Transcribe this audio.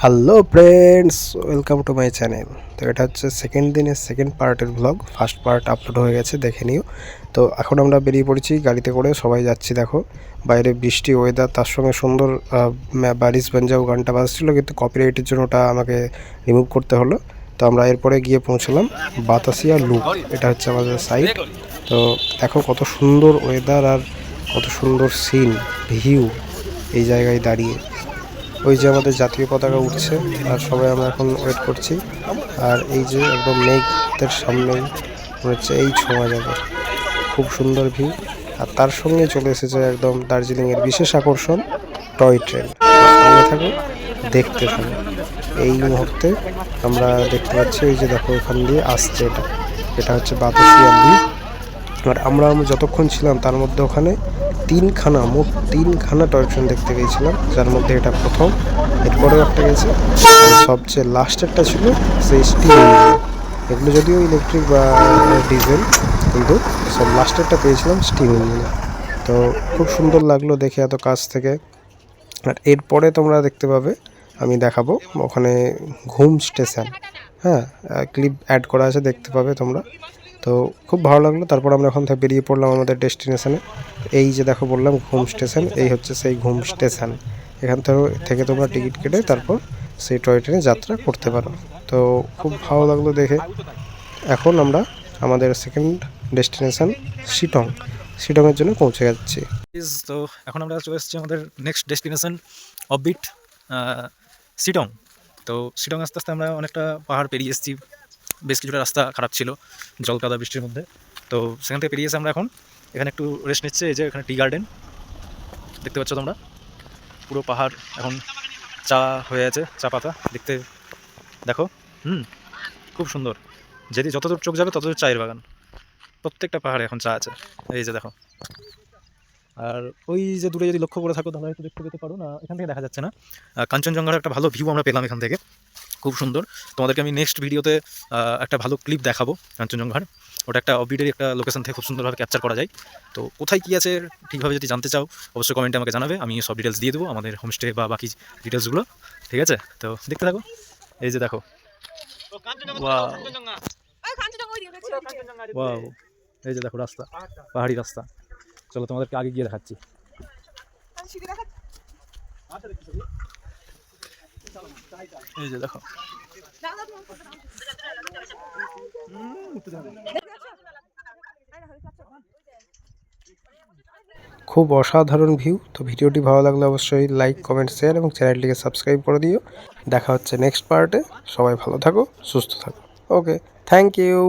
Hello friends, welcome to my channel. তো এটা হচ্ছে সেকেন্ড দিনের সেকেন্ড পার্টের ব্লগ। ফার্স্ট পার্ট আপলোড হয়ে গেছে, দেখে নিও। তো এখন আমরা বেরিয়ে পড়েছি গাড়িতে করে, সবাই যাচ্ছি। দেখো বাইরে বৃষ্টি ওয়েদার, তার সঙ্গে সুন্দর বারিশ বাঞ্জাও গানটা বাজছিল, কিন্তু কপিরাইটের জন্য ওটা আমাকে রিমুভ করতে হলো। তো আমরা এরপরে গিয়ে পৌঁছলাম বাতাসিয়া লুপ। এটা হচ্ছে আমাদের সাইট। তো দেখো কত সুন্দর ওয়েদার আর কত সুন্দর সিন ভিউ এই জায়গায় দাঁড়িয়ে। ওই যে আমাদের জাতীয় পতাকা উঠছে আর সবাই আমরা এখন ওয়েট করছি। আর এই যে একদম মেঘের সামনেই মনে হচ্ছে এই ছোঁয়া যাবে, খুব সুন্দর ভিউ। আর তার সঙ্গে চলে এসেছে একদম দার্জিলিংয়ের বিশেষ আকর্ষণ টয় ট্রেন। সঙ্গে থাকো, দেখতে থাকো। এই মুহূর্তে আমরা দেখতে পাচ্ছি ওই যে দেখো ওখান দিয়ে আসছে, এটা হচ্ছে বাতাসিয়া লুপ। আর আমরা যতক্ষণ ছিলাম তার মধ্যে ওখানে মোট তিনখানা টয় ট্রেন দেখতে পেয়েছিলাম, যার মধ্যে এটা প্রথম। এরপরেও একটা গেছে, আর সবচেয়ে লাস্টেরটা ছিল সেই স্টিম ইঞ্জিন। এগুলো যদিও ইলেকট্রিক বা ডিজেল, কিন্তু সব লাস্টেরটা পেয়েছিলাম স্টিম ইঞ্জিনে। তো খুব সুন্দর লাগলো দেখে এত কাছ থেকে। আর এরপরে তোমরা দেখতে পাবে, আমি দেখাবো ওখানে ঘুম স্টেশন। হ্যাঁ, ক্লিপ অ্যাড করা আছে, দেখতে পাবে তোমরা। তো খুব ভালো লাগলো। তারপর আমরা ওখান থেকে বেরিয়ে পড়লাম আমাদের ডেস্টিনেশনে। এই যে দেখো বললাম ঘুম স্টেশন, এই হচ্ছে সেই ঘুম স্টেশন। এখান থেকে তোমরা টিকিট কেটে তারপর সেই টয় ট্রেনে যাত্রা করতে পারো। তো খুব ভালো লাগলো দেখে। এখন আমরা আমাদের সেকেন্ড ডেস্টিনেশন শিটংয়ের জন্য পৌঁছে যাচ্ছি। তো এখন আমরা চলে এসেছি আমাদের নেক্সট ডেস্টিনেশন অফবিট শিটং। তো শিটং আস্তে আস্তে আমরা অনেকটা পাহাড় পেরিয়ে এসেছি, বেশ কিছুটা রাস্তা খারাপ ছিল জল কাদা বৃষ্টির মধ্যে। তো সেখান থেকে পেরিয়ে এসে আমরা এখন এখানে একটু রেস্ট নিচ্ছে। এই যে এখানে টি গার্ডেন দেখতে পাচ্ছ তোমরা, পুরো পাহাড় এখন চা হয়ে আছে, চা পাতা দেখতে দেখো। খুব সুন্দর, যদি যতদূর চোখ যাবে ততদূর চায়ের বাগান, প্রত্যেকটা পাহাড়ে এখন চা আছে। এই যে দেখো, আর ওই যে দূরে যদি লক্ষ্য করে থাকো তাহলে হয়তো দেখতে পেতে পারো, না এখান থেকে দেখা যাচ্ছে না। কাঞ্চনজঙ্ঘার একটা ভালো ভিউ আমরা পেলাম এখান থেকে, খুব সুন্দর। তোমাদেরকে আমি নেক্সট ভিডিওতে একটা ভালো ক্লিপ দেখাবো কাঞ্চনজঙ্ঘার। ওটা একটা অফবিটের একটা লোকেশন থেকে খুব সুন্দরভাবে ক্যাপচার করা যায়। তো কোথায় কী আছে ঠিকভাবে যদি জানতে চাও অবশ্যই কমেন্টে আমাকে জানাবে, আমি সব ডিটেলস দিয়ে দেবো, আমাদের হোমস্টে বা বাকি ডিটেলসগুলো। ঠিক আছে, তো দেখতে থাকো। এই যে দেখো, ওয়াও ওয়াও, এই যে দেখো রাস্তা, পাহাড়ি রাস্তা। চলো তোমাদেরকে আগে গিয়ে দেখাচ্ছি। এই যে দেখো, খুব অসাধারণ ভিউ। তো ভিডিওটি ভালো লাগলে অবশ্যই লাইক কমেন্ট শেয়ার এবং চ্যানেলটিকে সাবস্ক্রাইব করে দিও। দেখা হচ্ছে নেক্সট পার্টে। সবাই ভালো থাকো, সুস্থ থাকো। ওকে, থ্যাংক ইউ।